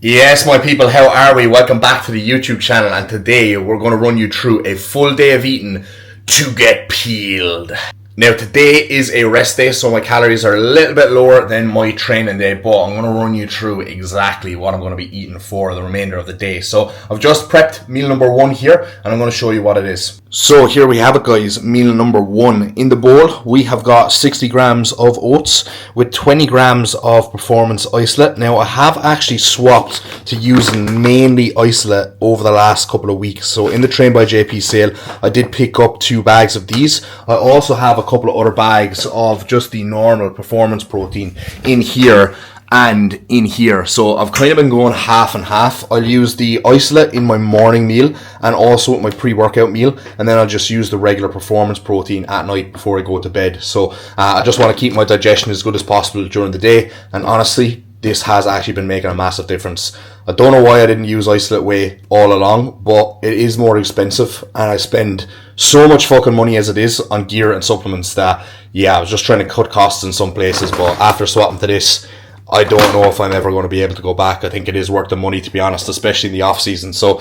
Yes, my people, how are we? Welcome back to the YouTube channel, and today we're going to run you through a full day of eating to get peeled. Now, today is a rest day, so my calories are a little bit lower than my training day, but I'm going to run you through exactly what I'm going to be eating for the remainder of the day. So, I've just prepped meal number one here, and I'm going to show you what it is. So, here we have it, guys, meal number one. In the bowl, we have got 60 grams of oats with 20 grams of performance isolate. Now, I have actually swapped to using mainly isolate over the last couple of weeks. So, in the Train by JP sale, I did pick up 2 bags of these. I also have a couple of other bags of just the normal performance protein in here and in here. So I've kind of been going half and half. I'll use the isolate in my morning meal and also with my pre-workout meal, and then I'll just use the regular performance protein at night before I go to bed. So I just want to keep my digestion as good as possible during the day, and honestly, this has actually been making a massive difference. I don't know why I didn't use isolate whey all along, but it is more expensive and I spend so much fucking money as it is on gear and supplements that, yeah, I was just trying to cut costs in some places, but after swapping to this, I don't know if I'm ever going to be able to go back. I think it is worth the money, to be honest, especially in the off season. So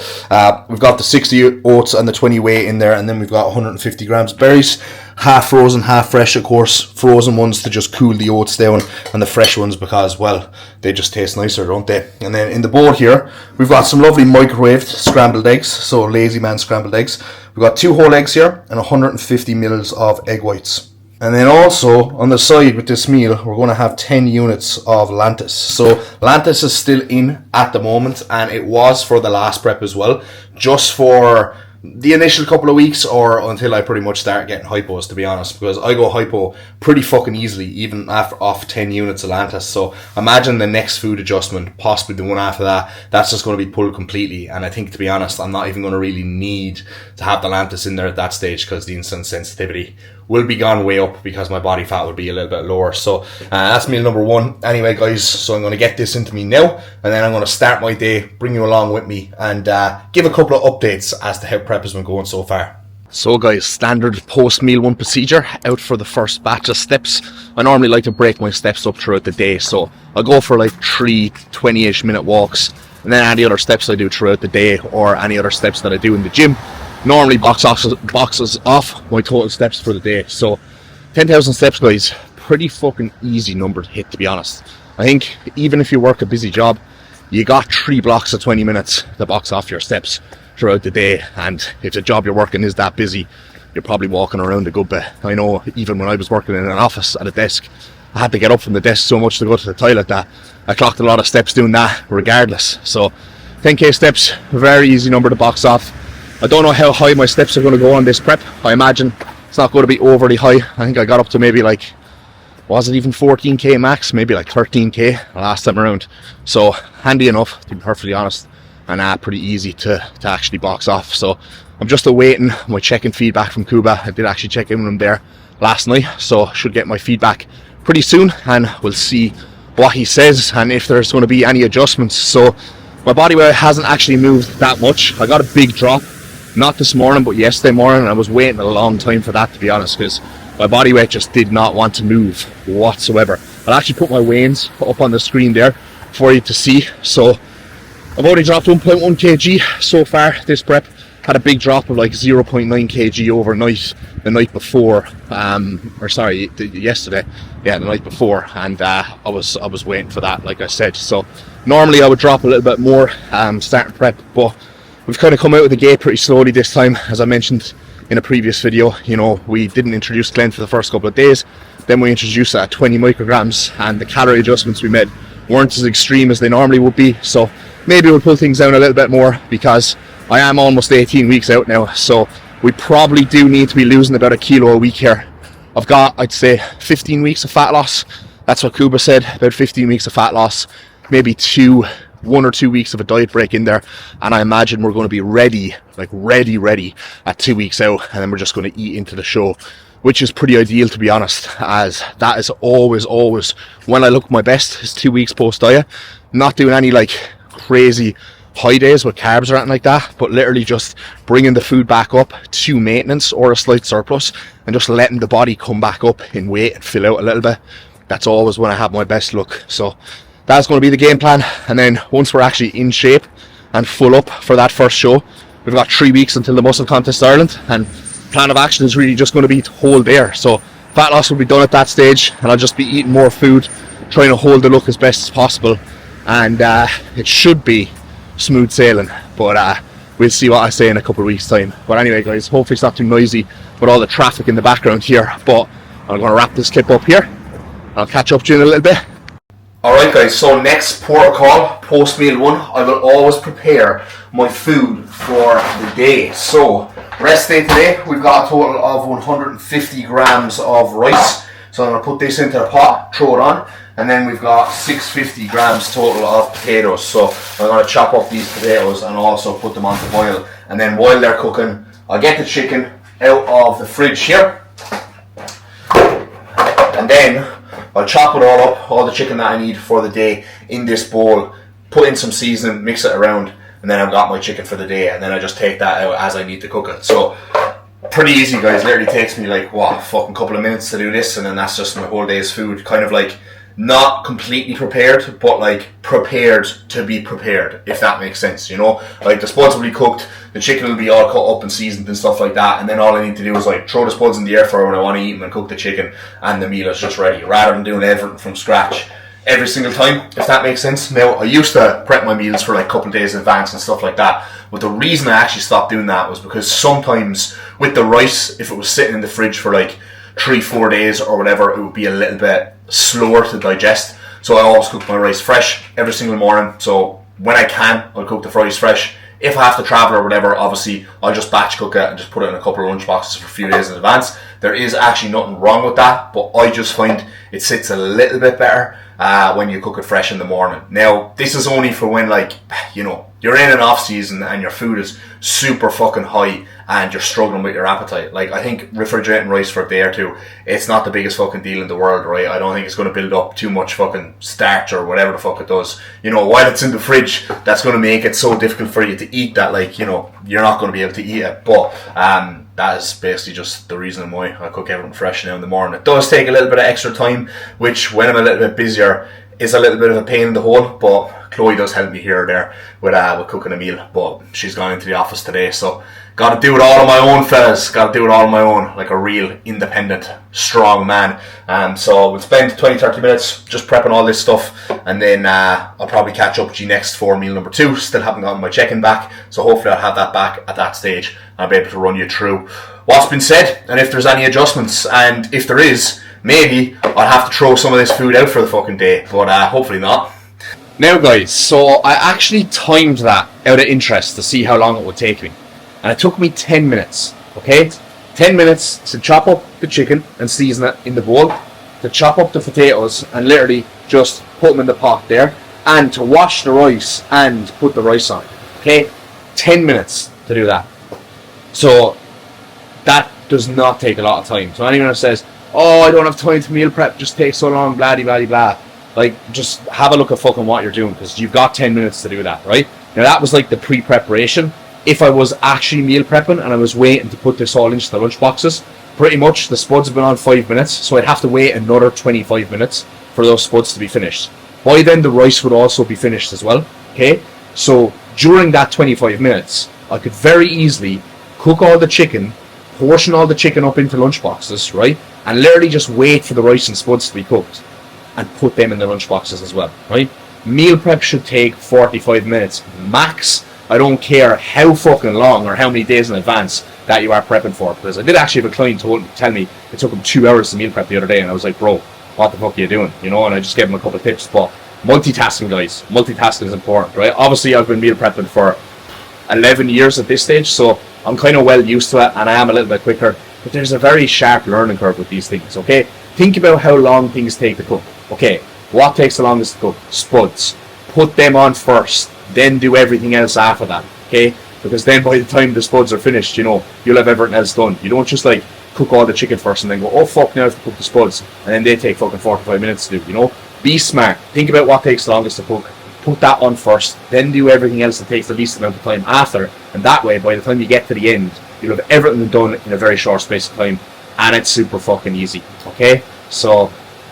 we've got the 60 oats and the 20 whey in there, and then we've got 150 grams berries, half frozen, half fresh, of course. Frozen ones to just cool the oats down, and the fresh ones because, well, they just taste nicer, don't they? And then in the bowl here, we've got some lovely microwaved scrambled eggs, so lazy man scrambled eggs. We've got 2 whole eggs here and 150 mils of egg whites. And then also, on the side with this meal, we're going to have 10 units of Lantus. So, Lantus is still in at the moment, and it was for the last prep as well, just for the initial couple of weeks or until I pretty much start getting hypos, to be honest, because I go hypo pretty fucking easily, even after off 10 units of Lantus. So, imagine the next food adjustment, possibly the one after that, that's just going to be pulled completely. And I think, to be honest, I'm not even going to really need to have the Lantus in there at that stage because the insulin sensitivity will be gone way up because my body fat will be a little bit lower. So that's meal number one. Anyway, guys, so I'm going to get this into me now, and then I'm going to start my day, bring you along with me, and give a couple of updates as to how prep has been going so far. So guys, standard post-meal one procedure, out for the first batch of steps. I normally like to break my steps up throughout the day, so I'll go for like 3 20-ish minute walks, and then any other steps I do throughout the day, or any other steps that I do in the gym, normally boxes off my total steps for the day. So 10,000 steps, guys, pretty fucking easy number to hit, to be honest. I think even if you work a busy job, you got 3 blocks of 20 minutes to box off your steps throughout the day. And if the job you're working is that busy, you're probably walking around a good bit. I know even when I was working in an office at a desk, I had to get up from the desk so much to go to the toilet that I clocked a lot of steps doing that regardless. So 10k steps, very easy number to box off. I don't know how high my steps are going to go on this prep. I imagine it's not going to be overly high. I think I got up to maybe like, was it even 14k max? Maybe like 13k last time around. So handy enough, to be perfectly honest, and pretty easy to actually box off. So I'm just awaiting my check-in feedback from Cuba. I did actually check in with him there last night, so should get my feedback pretty soon, and we'll see what he says and if there's going to be any adjustments. So my body weight hasn't actually moved that much. I got a big drop. Not this morning, but yesterday morning, and I was waiting a long time for that, to be honest, because my body weight just did not want to move whatsoever. I'll actually put my weigh-ins up on the screen there for you to see. So I've already dropped 1.1 kg so far this prep. Had a big drop of like 0.9 kg overnight the night before, yesterday, yeah, the night before, and I was waiting for that, like I said. So normally I would drop a little bit more starting prep, but we've kind of come out of the gate pretty slowly this time. As I mentioned in a previous video, you know, we didn't introduce Glen for the first couple of days, then we introduced it at 20 micrograms, and the calorie adjustments we made weren't as extreme as they normally would be. So maybe we'll pull things down a little bit more because I am almost 18 weeks out now, so we probably do need to be losing about 1 kilo a week here. I've got, I'd say, 15 weeks of fat loss. That's what Cuba said, about 15 weeks of fat loss, maybe 1 or 2 weeks of a diet break in there, and I imagine we're going to be ready at 2 weeks out, and then we're just going to eat into the show, which is pretty ideal, to be honest, as that is always when I look my best, is 2 weeks post diet. Not doing any like crazy high days with carbs or anything like that, but literally just bringing the food back up to maintenance or a slight surplus and just letting the body come back up in weight and fill out a little bit. That's always when I have my best look. So that's going to be the game plan. And then once we're actually in shape and full up for that first show, we've got 3 weeks until the Muscle Contest Ireland, and plan of action is really just going to be to hold there. So fat loss will be done at that stage, and I'll just be eating more food, trying to hold the look as best as possible, and it should be smooth sailing, but we'll see what I say in a couple of weeks time. But anyway guys, hopefully it's not too noisy with all the traffic in the background here, but I'm going to wrap this clip up here. I'll catch up to you in a little bit. Alright guys, so next protocol, post meal one, I will always prepare my food for the day. So rest day today, we've got a total of 150 grams of rice. So I'm going to put this into the pot, throw it on, and then we've got 650 grams total of potatoes. So I'm going to chop up these potatoes and also put them onto boil. And then while they're cooking, I'll get the chicken out of the fridge here. And then I'll chop it all up, all the chicken that I need for the day in this bowl, put in some seasoning, mix it around, and then I've got my chicken for the day, and then I just take that out as I need to cook it. So pretty easy guys, literally takes me like fucking couple of minutes to do this, and then that's just my whole day's food. Kind of like not completely prepared, but like prepared to be prepared, if that makes sense, you know? Like the spuds will be cooked, the chicken will be all cut up and seasoned and stuff like that, and then all I need to do is like throw the spuds in the air fryer when I want to eat them and cook the chicken, and the meal is just ready, rather than doing everything from scratch every single time, if that makes sense. Now, I used to prep my meals for like a couple of days in advance and stuff like that, but the reason I actually stopped doing that was because sometimes with the rice, if it was sitting in the fridge for like 3-4 days or whatever, it would be a little bit slower to digest. So I always cook my rice fresh every single morning. So when I can, I'll cook the rice fresh. If I have to travel or whatever, obviously I'll just batch cook it and just put it in a couple of lunch boxes for a few days in advance. There is actually nothing wrong with that, but I just find it sits a little bit better when you cook it fresh in the morning. Now, this is only for when, like, you know, you're in an off season and your food is super fucking high and you're struggling with your appetite. Like, I think refrigerating rice for a day or two, it's not the biggest fucking deal in the world, right? I don't think it's going to build up too much fucking starch or whatever the fuck it does. You know, while it's in the fridge, that's going to make it so difficult for you to eat that, like, you know, you're not going to be able to eat it. But that is basically just the reason why I cook everything fresh now in the morning. It does take a little bit of extra time, which when I'm a little bit busier is a little bit of a pain in the hole, but Chloe does help me here or there with cooking a meal, but she's gone into the office today, so gotta do it all on my own, fellas. Gotta do it all on my own, like a real independent, strong man. So we'll spend 20-30 minutes just prepping all this stuff, and then I'll probably catch up with you next for meal number 2. Still haven't gotten my check-in back, so hopefully I'll have that back at that stage. I'll be able to run you through what's been said, and if there's any adjustments, and if there is, maybe I'll have to throw some of this food out for the fucking day, but hopefully not. Now guys, so I actually timed that out of interest to see how long it would take me. And it took me 10 minutes, okay? 10 minutes to chop up the chicken and season it in the bowl, to chop up the potatoes and literally just put them in the pot there, and to wash the rice and put the rice on, okay? 10 minutes to do that. So that does not take a lot of time. So anyone who says, oh, I don't have time to meal prep, just takes so long, blah, blah, blah, like, just have a look at fucking what you're doing, because you've got 10 minutes to do that, right? Now, that was like the pre-preparation. If I was actually meal prepping and I was waiting to put this all into the lunch boxes, pretty much the spuds have been on 5 minutes, so I'd have to wait another 25 minutes for those spuds to be finished. By then, the rice would also be finished as well, okay? So, during that 25 minutes, I could very easily cook all the chicken, portion all the chicken up into lunch boxes, right? And literally just wait for the rice and spuds to be cooked and put them in the lunch boxes as well, right? Meal prep should take 45 minutes max. I don't care how fucking long or how many days in advance that you are prepping for, because I did actually have a client tell me it took him 2 hours to meal prep the other day, and I was like, bro, what the fuck are you doing? You know, and I just gave him a couple of tips. But multitasking, guys, multitasking is important, right? Obviously, I've been meal prepping for 11 years at this stage, so I'm kind of well used to it, and I am a little bit quicker, but there's a very sharp learning curve with these things, okay? Think about how long things take to cook. Okay, what takes the longest to cook? Spuds. Put them on first, then do everything else after that, okay? Because then by the time the spuds are finished, you know, you'll have everything else done. You don't just like cook all the chicken first and then go, oh fuck, now I have to cook the spuds, and then they take fucking 45 minutes to do, you know? Be smart. Think about what takes the longest to cook. Put that on first, then do everything else that takes the least amount of time after, and that way, by the time you get to the end, you'll have everything done in a very short space of time, and it's super fucking easy, okay? So,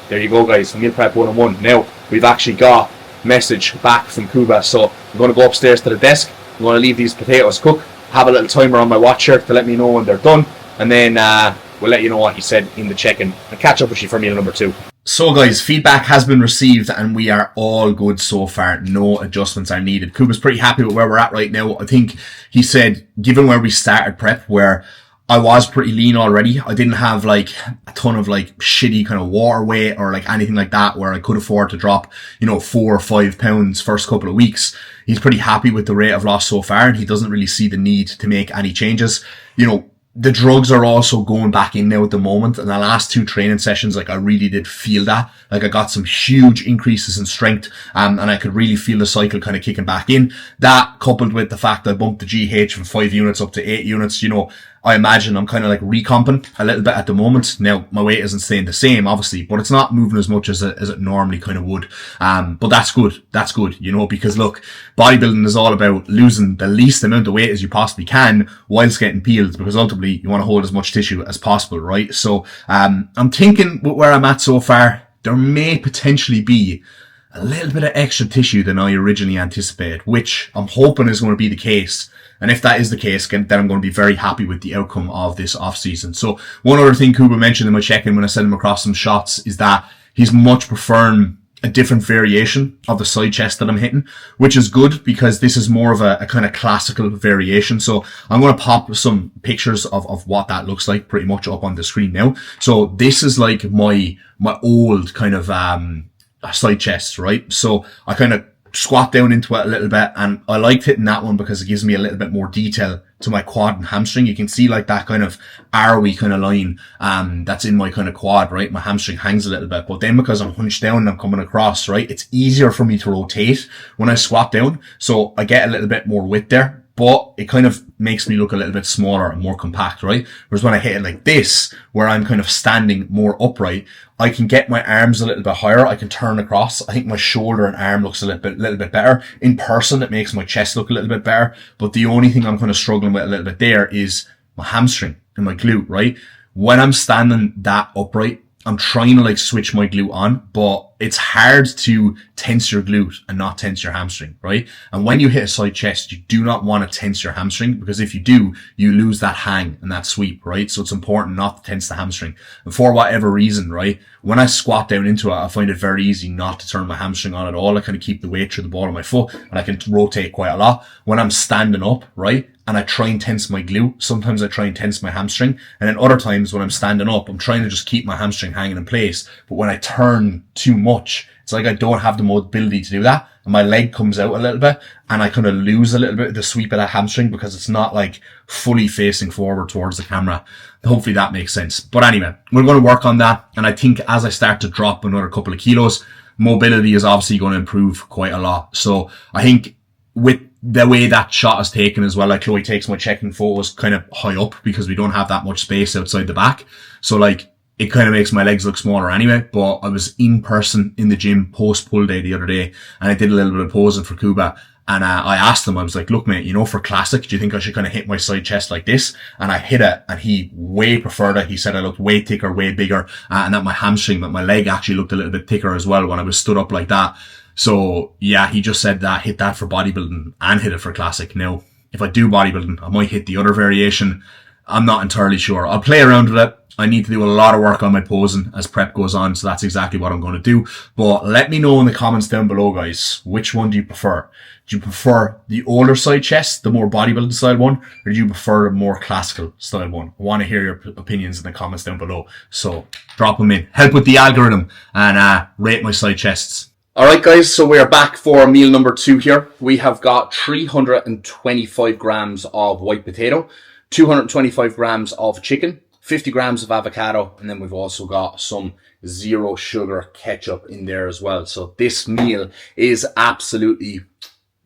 there you go, guys, meal prep 101. Now, we've actually got message back from Kuba. So I'm going to go upstairs to the desk. I'm going to leave these potatoes cook, have a little timer on my watch here to let me know when they're done, and then we'll let you know what he said in the check-in and catch up with you for meal number 2. So guys, feedback has been received and we are all good so far. No adjustments are needed. Kuba's pretty happy with where we're at right now. I think he said, given where we started prep, where I was pretty lean already, I didn't have like a ton of like shitty kind of water weight or like anything like that where I could afford to drop, 4 or 5 pounds first couple of weeks. He's pretty happy with the rate of loss so far and he doesn't really see the need to make any changes. The drugs are also going back in now at the moment. And the last 2 training sessions, like I really did feel that. Like I got some huge increases in strength, and I could really feel the cycle kind of kicking back in. That coupled with the fact that I bumped the GH from 5 units up to 8 units, I imagine I'm kind of like recomping a little bit at the moment. Now, my weight isn't staying the same, obviously, but it's not moving as much as it normally kind of would. But that's good. That's good, because look, bodybuilding is all about losing the least amount of weight as you possibly can whilst getting peeled, because ultimately you want to hold as much tissue as possible, right? So, I'm thinking with where I'm at so far, there may potentially be a little bit of extra tissue than I originally anticipated, which I'm hoping is going to be the case. And if that is the case, then I'm going to be very happy with the outcome of this off season. So one other thing Kuba mentioned in my check-in when I sent him across some shots is that he's much preferring a different variation of the side chest that I'm hitting, which is good because this is more of a kind of classical variation. So I'm going to pop some pictures of what that looks like pretty much up on the screen now. So this is like my old kind of, side chest, right? So I kind of squat down into it a little bit and I liked hitting that one because it gives me a little bit more detail to my quad and hamstring. You can see like that kind of arrowy kind of line that's in my kind of quad, right? My hamstring hangs a little bit, but then because I'm hunched down and I'm coming across, right, it's easier for me to rotate when I squat down, so I get a little bit more width there, but it kind of makes me look a little bit smaller and more compact, right? Whereas when I hit it like this, where I'm kind of standing more upright, I can get my arms a little bit higher. I can turn across. I think my shoulder and arm looks a little bit better. In person, it makes my chest look a little bit better. But the only thing I'm kind of struggling with a little bit there is my hamstring and my glute, right? When I'm standing that upright, I'm trying to like switch my glute on, but it's hard to tense your glute and not tense your hamstring, right? And when you hit a side chest, you do not want to tense your hamstring, because if you do, you lose that hang and that sweep, right? So it's important not to tense the hamstring. And for whatever reason, right, when I squat down into it, I find it very easy not to turn my hamstring on at all. I kind of keep the weight through the ball of my foot and I can rotate quite a lot. When I'm standing up, right, and I try and tense my glute, sometimes I try and tense my hamstring. And then other times when I'm standing up, I'm trying to just keep my hamstring hanging in place. But when I turn too much, it's like I don't have the mobility to do that. And my leg comes out a little bit and I kind of lose a little bit of the sweep of that hamstring because it's not like fully facing forward towards the camera. Hopefully that makes sense. But anyway, we're going to work on that. And I think as I start to drop another couple of kilos, mobility is obviously going to improve quite a lot. So I think with the way that shot is taken as well, like Chloe takes my check-in photos kind of high up because we don't have that much space outside the back. So like, it kind of makes my legs look smaller anyway. But I was in person in the gym post pull day the other day and I did a little bit of posing for Kuba. And I asked him, I was like, look, mate, for classic, do you think I should kind of hit my side chest like this? And I hit it and he way preferred it. He said I looked way thicker, way bigger, and that my hamstring, that my leg actually looked a little bit thicker as well when I was stood up like that. So yeah, he just said that, hit that for bodybuilding and hit it for classic. Now, if I do bodybuilding, I might hit the other variation. I'm not entirely sure. I'll play around with it. I need to do a lot of work on my posing as prep goes on, so that's exactly what I'm going to do. But let me know in the comments down below, guys, which one do you prefer? Do you prefer the older side chest, the more bodybuilding style one, or do you prefer the more classical style one? I want to hear your opinions in the comments down below. So drop them in. Help with the algorithm and rate my side chests. Alright guys, so we are back for meal number 2 here. We have got 325 grams of white potato, 225 grams of chicken, 50 grams of avocado, and then we've also got some zero sugar ketchup in there as well. So this meal is absolutely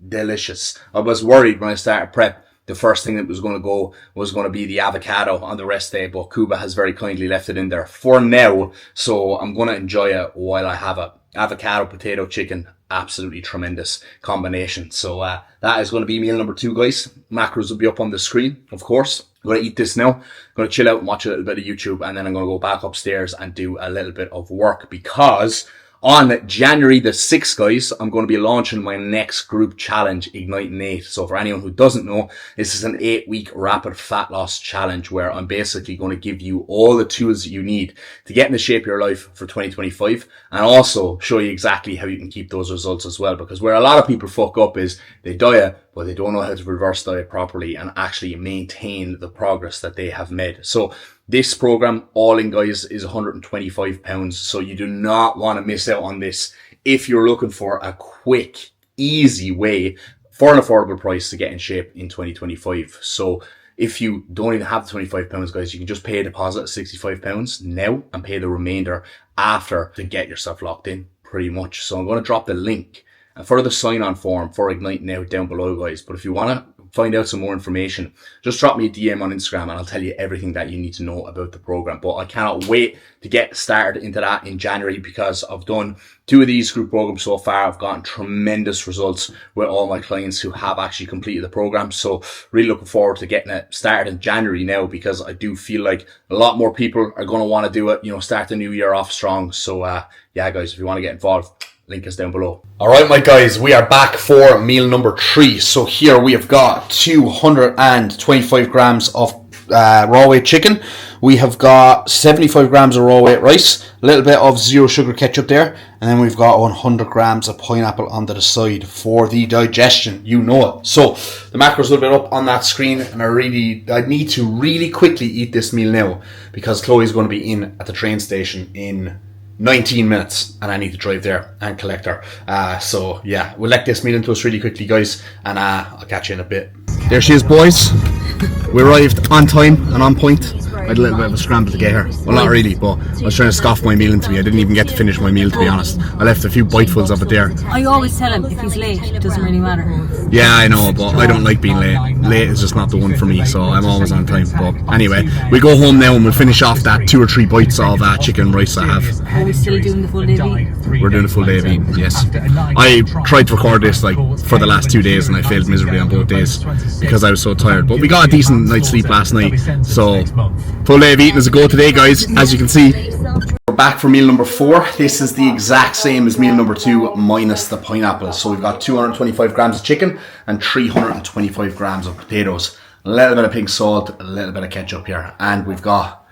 delicious. I was worried when I started prep. The first thing that was going to go was going to be the avocado on the rest day, but Kuba has very kindly left it in there for now. So I'm going to enjoy it while I have it. Avocado, potato, chicken, absolutely tremendous combination. So that is going to be meal number 2, guys. Macros will be up on the screen, of course. I'm going to eat this now. I'm going to chill out and watch a little bit of YouTube, and then I'm going to go back upstairs and do a little bit of work because On January the 6th, guys, I'm going to be launching my next group challenge, Igniting 8. So for anyone who doesn't know, this is an 8-week rapid fat loss challenge where I'm basically going to give you all the tools that you need to get in the shape of your life for 2025 and also show you exactly how you can keep those results as well. Because where a lot of people fuck up is they diet, but they don't know how to reverse diet properly and actually maintain the progress that they have made. So this program, all in, guys, is £125. So you do not want to miss out on this if you're looking for a quick, easy way for an affordable price to get in shape in 2025. So if you don't even have the £25, guys, you can just pay a deposit of £65 now and pay the remainder after to get yourself locked in, pretty much. So I'm going to drop the link for the sign-on form for Ignite Now down below, guys. But if you want to find out some more information, just drop me a DM on Instagram and I'll tell you everything that you need to know about the program. But I cannot wait to get started into that in January because I've done 2 of these group programs so far. I've gotten tremendous results with all my clients who have actually completed the program. So really looking forward to getting it started in January now, because I do feel like a lot more people are going to want to do it, start the new year off strong. So yeah, guys, if you want to get involved, link is down below. Alright, my guys, we are back for meal number 3. So here we have got 225 grams of raw weight chicken. We have got 75 grams of raw weight rice, a little bit of zero sugar ketchup there, and then we've got 100 grams of pineapple on the side for the digestion. You know it. So the macros a little bit up on that screen, and I need to really quickly eat this meal now because Chloe's going to be in at the train station in 19 minutes and I need to drive there and collect her. So yeah, we'll let this meal into us really quickly, guys, and I'll catch you in a bit. There she is, boys. We arrived on time and on point. I had a little bit of a scramble to get here. Well, not really, but I was trying to scoff my meal into me. I didn't even get to finish my meal, to be honest. I left a few bitefuls of it there. I always tell him if he's late, it doesn't really matter. Yeah, I know, but I don't like being late. Late is just not the one for me, so I'm always on time. But anyway, we go home now and we'll finish off that 2 or 3 bites of chicken rice I have. Are we still doing the full day of eating? We're doing a full day of eating, yes. I tried to record this for the last 2 days and I failed miserably on both days because I was so tired. But we got a decent night's sleep last night, so full day of eating is a go today, guys, as you can see. We're back for meal number 4. This is the exact same as meal number 2 minus the pineapple. So we've got 225 grams of chicken and 325 grams of potatoes. A little bit of pink salt, a little bit of ketchup here, and we've got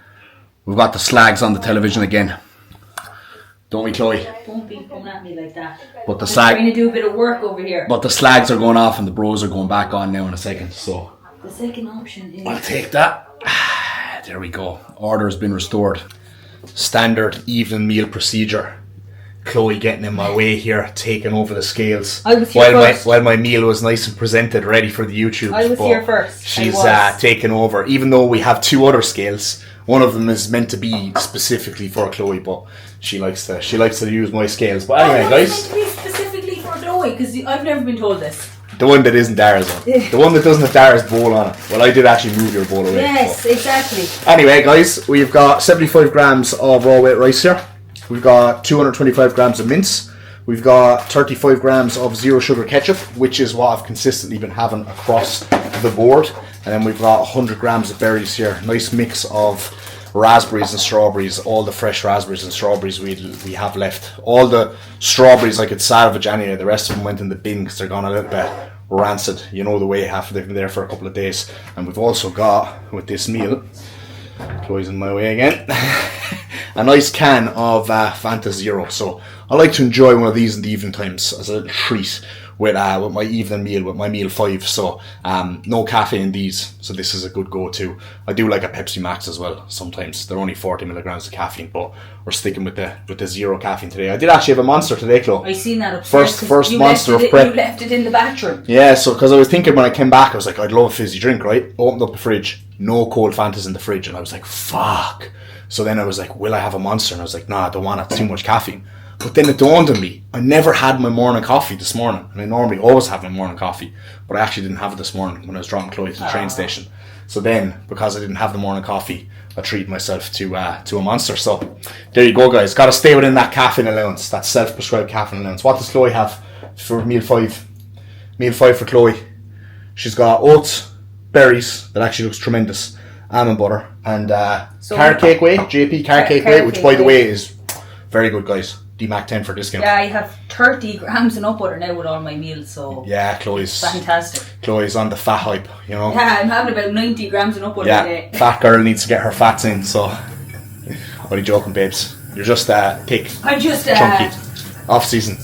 the slags on the television again. Don't we, Chloe? Don't be coming at me like that. But the I'm trying to do a bit of work over here. But the slags are going off and the bros are going back on now in a second. So the second option is... I'll take that. There we go. Order has been restored. Standard evening meal procedure. Chloe getting in my way here, taking over the scales. I was here first. While my meal was nice and presented, ready for the YouTube. I was here first. She's taking over. Even though we have 2 other scales, one of them is meant to be specifically for Chloe, but she likes to use my scales. But anyway, guys, it's meant to be specifically for Chloe because I've never been told this. The one that isn't Dara's one. The one that doesn't have Dara's bowl on it. Well, I did actually move your bowl away. Yes, exactly. Anyway, guys, we've got 75 grams of raw weight rice here. We've got 225 grams of mince. We've got 35 grams of zero sugar ketchup, which is what I've consistently been having across the board. And then we've got 100 grams of berries here. Nice mix of raspberries and strawberries, all the fresh raspberries and strawberries we have left. All the strawberries I could salvage anyway, the rest of them went in the bin because they're gone a little bit rancid. You know the way, after they've been there for a couple of days. And we've also got, with this meal, Chloe's in my way again, a nice can of Fanta Zero. So I like to enjoy one of these in the evening times as a little treat with my evening meal, with my meal 5. So no caffeine in these, so this is a good go-to. I do like a Pepsi Max as well sometimes. They're only 40 milligrams of caffeine, but we're sticking with the zero caffeine today. I did actually have a Monster today, Chloe. I seen that upstairs. First Monster of prep. You left it in the bathroom. Yeah, so because I was thinking when I came back, I was like, I'd love a fizzy drink, right? Opened up the fridge, no cold Fantas in the fridge, and I was like, fuck. So then I was like, will I have a Monster? And I was like, nah, I don't want it, too much caffeine. But then it dawned on me, I never had my morning coffee this morning. And I normally always have my morning coffee, but I actually didn't have it this morning when I was dropping Chloe to the train station. So then, because I didn't have the morning coffee, I treated myself to a Monster. So there you go, guys. Got to stay within that caffeine allowance, that self-prescribed caffeine allowance. What does Chloe have for meal 5? Meal 5 for Chloe. She's got oats, berries, that actually looks tremendous, almond butter, and carrot cake whey, JP carrot cake whey, which by the way is very good, guys. DMAC10 for discount. Yeah, I have 30 grams and up butter now with all my meals, so Yeah, Chloe's fantastic. Chloe's on the fat hype, you know. Yeah, I'm having about 90 grams and up butter a day. Fat girl needs to get her fats in, so only joking, babes. You're just thick, I'm just chunky, off season.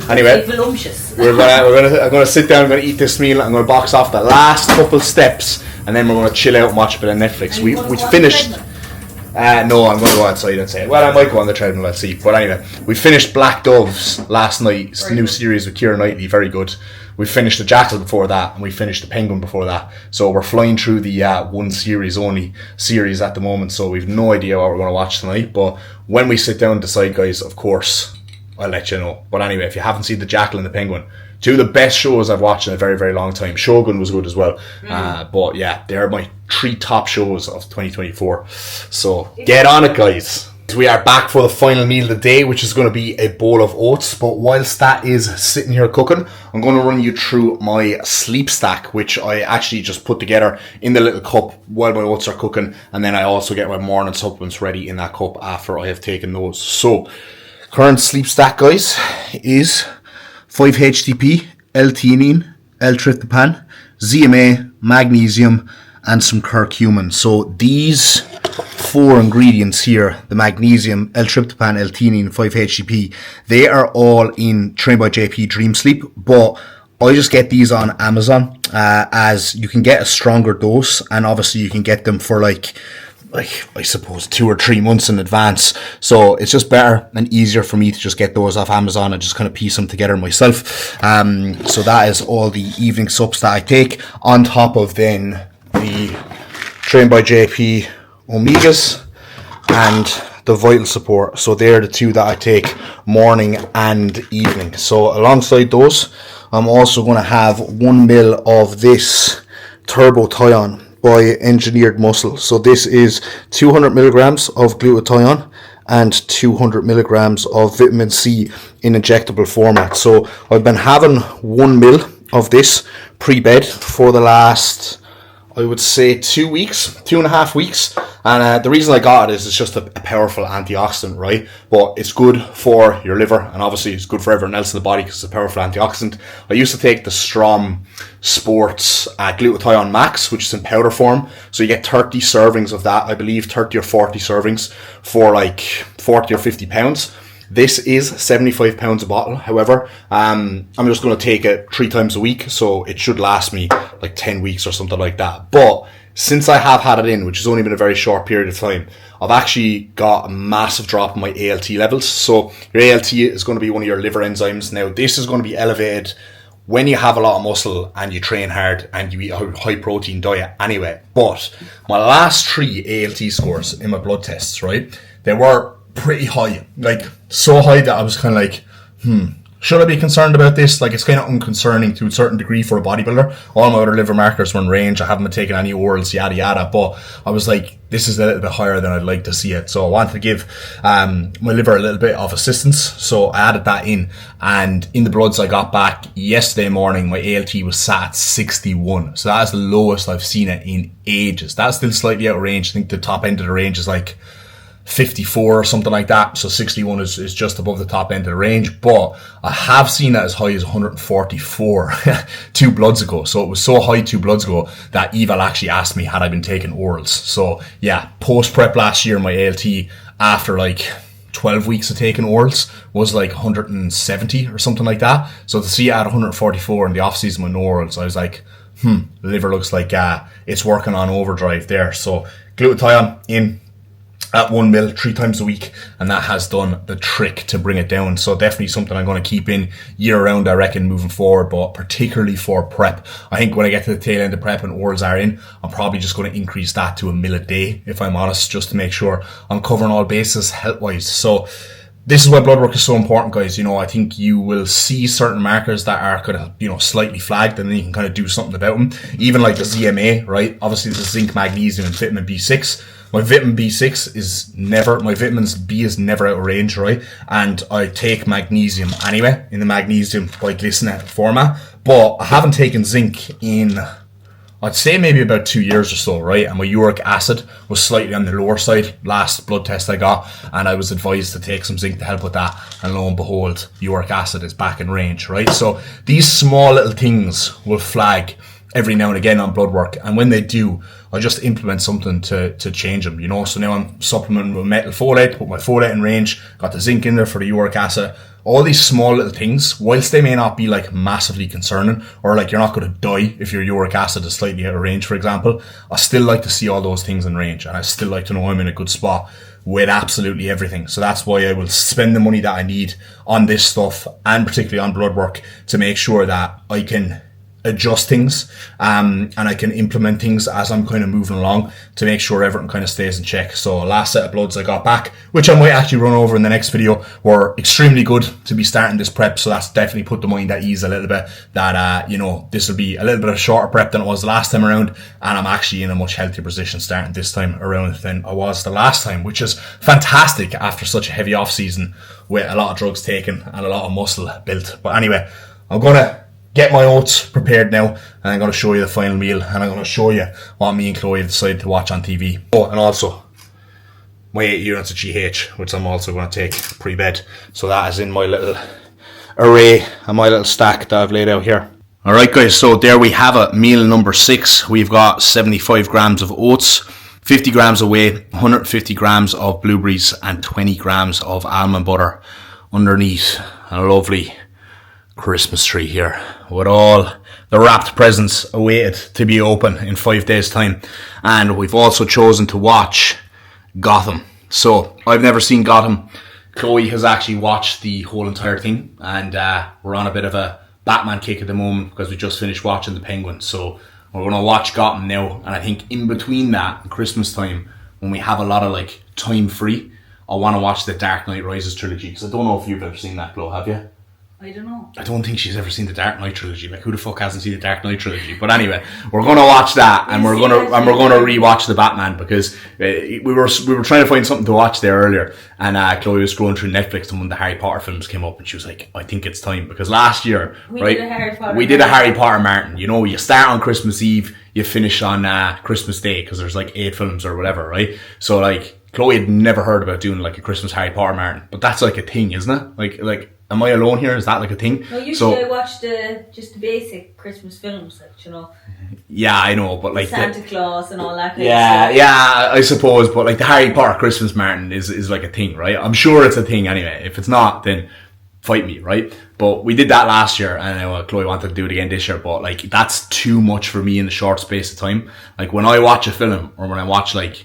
Anyway, voluptuous. I'm gonna sit down. I'm gonna eat this meal. I'm gonna box off the last couple steps, and then we're gonna chill out and watch a bit of Netflix. We finished. No, I'm gonna go outside and say. Well, I might go on the treadmill. Let's see. But anyway, we finished Black Doves last night. It's a new series with Keira Knightley. Very good. We finished the Jackal before that, and we finished the Penguin before that. So we're flying through the one series only series at the moment. So we've no idea what we're gonna watch tonight. But when we sit down and decide, guys, of course, I'll let you know. But anyway, if you haven't seen the Jackal and the Penguin, two of the best shows I've watched in a very, very long time. Shogun was good as well. But yeah, they're my 3 top shows of 2024. So get on it, guys. We are back for the final meal of the day, which is going to be a bowl of oats. But whilst that is sitting here cooking, I'm going to run you through my sleep stack, which I actually just put together in the little cup while my oats are cooking. And then I also get my morning supplements ready in that cup after I have taken those. So current sleep stack, guys, is 5-HTP, L-theanine, L-tryptophan, ZMA, magnesium, and some curcumin. So these 4 ingredients here, the magnesium, L-tryptophan, L-theanine, 5-HTP, they are all in Train by JP Dream Sleep, but I just get these on Amazon, as you can get a stronger dose, and obviously you can get them for like I suppose 2 or 3 months in advance. So it's just better and easier for me to just get those off Amazon and just kind of piece them together myself. So that is all the evening subs that I take, on top of then the Train by JP Omegas and the Vital Support. So they're the 2 that I take morning and evening. So alongside those, I'm also going to have 1 ml of this Turbo Thion by Engineered Muscle. So this is 200 milligrams of glutathione and 200 milligrams of vitamin C in injectable format. So I've been having 1 ml of this pre-bed for the last, I would say, 2.5 weeks. And the reason I got it is it's just a powerful antioxidant, right? But it's good for your liver, and obviously it's good for everyone else in the body because it's a powerful antioxidant. I used to take the Strom Sports Glutathione Max, which is in powder form. So you get 30 servings of that, I believe 30 or 40 servings for like 40 or 50 pounds. This is 75 pounds a bottle. However, I'm just going to take it 3 times a week, so it should last me like 10 weeks or something like that. But since I have had it in, which has only been a very short period of time, I've actually got a massive drop in my ALT levels. So your ALT is going to be one of your liver enzymes. Now, this is going to be elevated when you have a lot of muscle and you train hard and you eat a high protein diet anyway. But my last 3 ALT scores in my blood tests, right, they were pretty high, like so high that I was kind of like, should I be concerned about this? Like, it's kind of unconcerning to a certain degree for a bodybuilder. All my other liver markers were in range. I haven't been taking any orals, yada yada, but I was like, this is a little bit higher than I'd like to see it. So I wanted to give my liver a little bit of assistance, so I added that in. And in the bloods I got back yesterday morning, my ALT was sat at 61. So that is the lowest I've seen it in ages. That's still slightly out of range. I think the top end of the range is like 54 or something like that. So 61 is just above the top end of the range, but I have seen it as high as 144 2 bloods ago. So it was so high 2 bloods ago that Eval actually asked me had I been taking orals. So yeah, post prep last year, my ALT after like 12 weeks of taking orals was like 170 or something like that. So to see it at 144 in the off season with no orals, I was like, the liver looks like it's working on overdrive there. So glutathione in at 1 ml 3 times a week, and that has done the trick to bring it down. So definitely something I'm going to keep in year round, I reckon, moving forward, but particularly for prep. I think when I get to the tail end of prep and orals are in, I'm probably just going to increase that to 1 ml a day, if I'm honest, just to make sure I'm covering all bases health-wise. So this is why blood work is so important, guys. You know, I think you will see certain markers that are kind of, you know, slightly flagged, and then you can kind of do something about them. Even like the ZMA, right? Obviously the zinc, magnesium, and vitamin B6. My vitamin B6 is never, my vitamins B is never out of range, right? And I take magnesium anyway, in the magnesium by glycinate format. But I haven't taken zinc in, I'd say maybe about 2 years or so, right? And my uric acid was slightly on the lower side last blood test I got, and I was advised to take some zinc to help with that, and lo and behold, uric acid is back in range, right? So these small little things will flag every now and again on blood work, and when they do, I just implement something to change them, you know. So now I'm supplementing with metal folate, put my folate in range, got the zinc in there for the uric acid. All these small little things, whilst they may not be like massively concerning, or like you're not going to die if your uric acid is slightly out of range, for example, I still like to see all those things in range, and I still like to know I'm in a good spot with absolutely everything. So that's why I will spend the money that I need on this stuff, and particularly on blood work, to make sure that I can adjust things and I can implement things as I'm kind of moving along to make sure everything kind of stays in check. So last set of bloods I got back, which I might actually run over in the next video, were extremely good to be starting this prep. So that's definitely put the mind at ease a little bit that you know, this will be a little bit of a shorter prep than it was the last time around, and I'm actually in a much healthier position starting this time around than I was the last time, which is fantastic after such a heavy off season with a lot of drugs taken and a lot of muscle built. But anyway, I'm gonna get my oats prepared now, and I'm going to show you the final meal, and I'm going to show you what me and Chloe have decided to watch on TV. Oh, and also my 8 units of GH, which I'm also going to take pre-bed. So that is in my little array and my little stack that I've laid out here. Alright guys, so there we have it, meal number 6. We've got 75 grams of oats, 50 grams of whey, 150 grams of blueberries, and 20 grams of almond butter underneath a lovely Christmas tree here with all the wrapped presents awaited to be open in 5 days time. And we've also chosen to watch Gotham. So I've never seen Gotham. Chloe has actually watched the whole entire thing, and we're on a bit of a Batman kick at the moment because we just finished watching The Penguin. So we're going to watch Gotham now, and I think in between that and Christmas time, when we have a lot of like time free, I want to watch the Dark Knight Rises trilogy, because I don't know if you've ever seen that, Chloe, have you? I don't know. I don't think she's ever seen the Dark Knight trilogy. Like, who the fuck hasn't seen the Dark Knight trilogy? But anyway, we're gonna watch that, and we're gonna rewatch the Batman, because we were trying to find something to watch there earlier, and Chloe was scrolling through Netflix, and when the Harry Potter films came up, and she was like, "I think it's time," because last year, we did a Harry Potter marathon. You know, you start on Christmas Eve, you finish on Christmas Day, because there's like 8 films or whatever, right? So like, Chloe had never heard about doing like a Christmas Harry Potter marathon, but that's like a thing, isn't it? Like. Am I alone here? Is that like a thing? No, usually I watch just the basic Christmas films, like, you know. Yeah, I know, but like Santa Claus and all that kind of stuff. Yeah, I suppose, but like the Harry Potter Christmas marathon is like a thing, right? I'm sure it's a thing anyway. If it's not, then fight me, right? But we did that last year, and Chloe wanted to do it again this year, but like that's too much for me in the short space of time. Like when I watch a film, or when I watch like,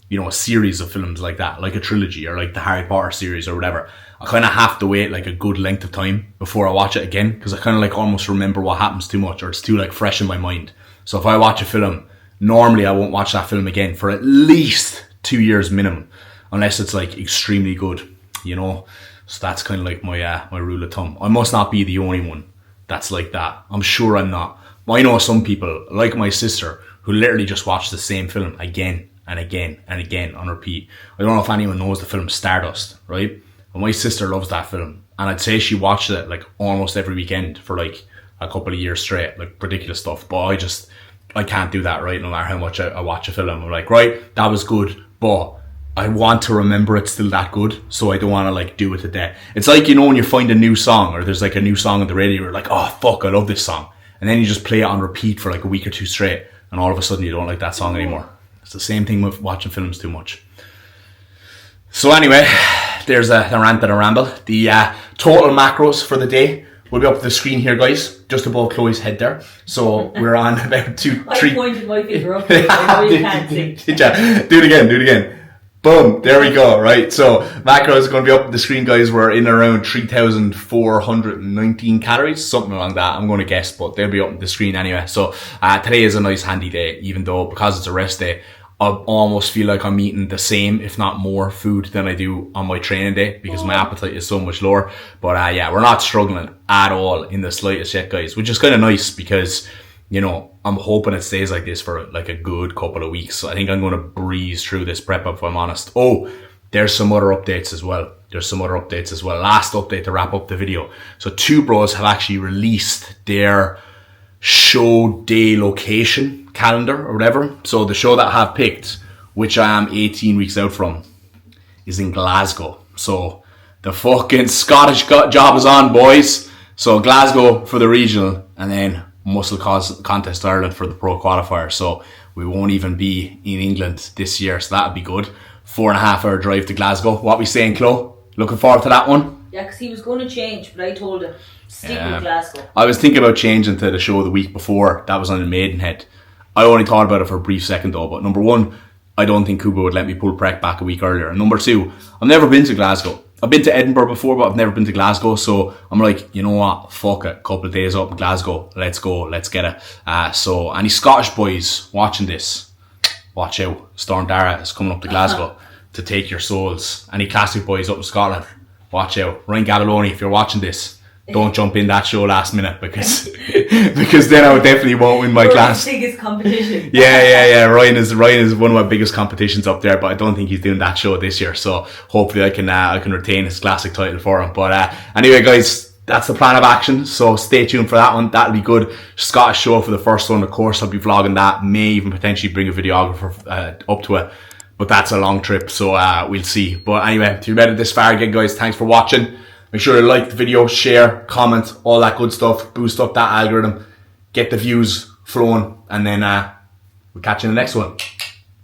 you know, a series of films like that, like a trilogy, or like the Harry Potter series or whatever, I kind of have to wait like a good length of time before I watch it again, because I kind of like almost remember what happens too much, or it's too like fresh in my mind. So if I watch a film, normally I won't watch that film again for at least 2 years minimum, unless it's like extremely good, you know. So that's kind of like my rule of thumb. I must not be the only one that's like that. I'm sure I'm not. I know some people, like my sister, who literally just watch the same film again and again and again on repeat. I don't know if anyone knows the film Stardust, right? And my sister loves that film, and I'd say she watched it like almost every weekend for like a couple of years straight, like ridiculous stuff. But I can't do that, right? No matter how much I watch a film, I'm like, right, that was good, but I want to remember it's still that good, so I don't want to like do it to death. It's like, you know, when you find a new song, or there's like a new song on the radio, you're like, oh fuck, I love this song, and then you just play it on repeat for like a week or two straight, and all of a sudden you don't like that song anymore. It's the same thing with watching films too much. So anyway, there's a rant and a ramble. The total macros for the day will be up the screen here, guys, just above Chloe's head there. So we're on about 2, 3. I pointed my finger up. I really can't see. Did ya? Do it again. Boom, there we go, right? So macros is going to be up the screen, guys. We're in around 3,419 calories, something along that, I'm going to guess, but they'll be up on the screen anyway. So today is a nice handy day, even though because it's a rest day, I almost feel like I'm eating the same, if not more, food than I do on my training day, because my appetite is so much lower. But yeah, we're not struggling at all in the slightest yet, guys, which is kind of nice, because, you know, I'm hoping it stays like this for like a good couple of weeks. So I think I'm going to breeze through this prep up, if I'm honest. Oh, there's some other updates as well. Last update to wrap up the video. So Two Bros have actually released their show day location calendar or whatever. So the show that I have picked, which I am 18 weeks out from, is in Glasgow. So the fucking Scottish job is on, boys. So Glasgow for the regional, and then Muscle Contest Ireland for the pro qualifier. So we won't even be in England this year, so that'll be good. 4.5 hour drive to Glasgow. What we saying, Chloe? Looking forward to that one? Yeah, because he was going to change, but I told him, stick with Glasgow. I was thinking about changing to the show the week before. That was on the Maidenhead. I only thought about it for a brief second though, but number one, I don't think Kuba would let me pull Prek back a week earlier. And number two, I've never been to Glasgow. I've been to Edinburgh before, but I've never been to Glasgow. So I'm like, you know what? Fuck it. Couple of days up in Glasgow. Let's go. Let's get it. So any Scottish boys watching this, watch out. Storm Dara is coming up to Glasgow to take your souls. Any classic boys up in Scotland, watch out. Ryan Galiloni, if you're watching this, don't jump in that show last minute because then I definitely won't win my class. Biggest competition. Yeah. Ryan is one of my biggest competitions up there, but I don't think he's doing that show this year. So hopefully I can retain his classic title for him. But anyway, guys, that's the plan of action. So stay tuned for that one. That'll be good. Scottish show for the first one. Of course, I'll be vlogging that. May even potentially bring a videographer up to it. But that's a long trip, so we'll see. But anyway, if you made it this far again, guys, thanks for watching. Make sure to like the video, share, comment, all that good stuff. Boost up that algorithm. Get the views flowing. And then we'll catch you in the next one.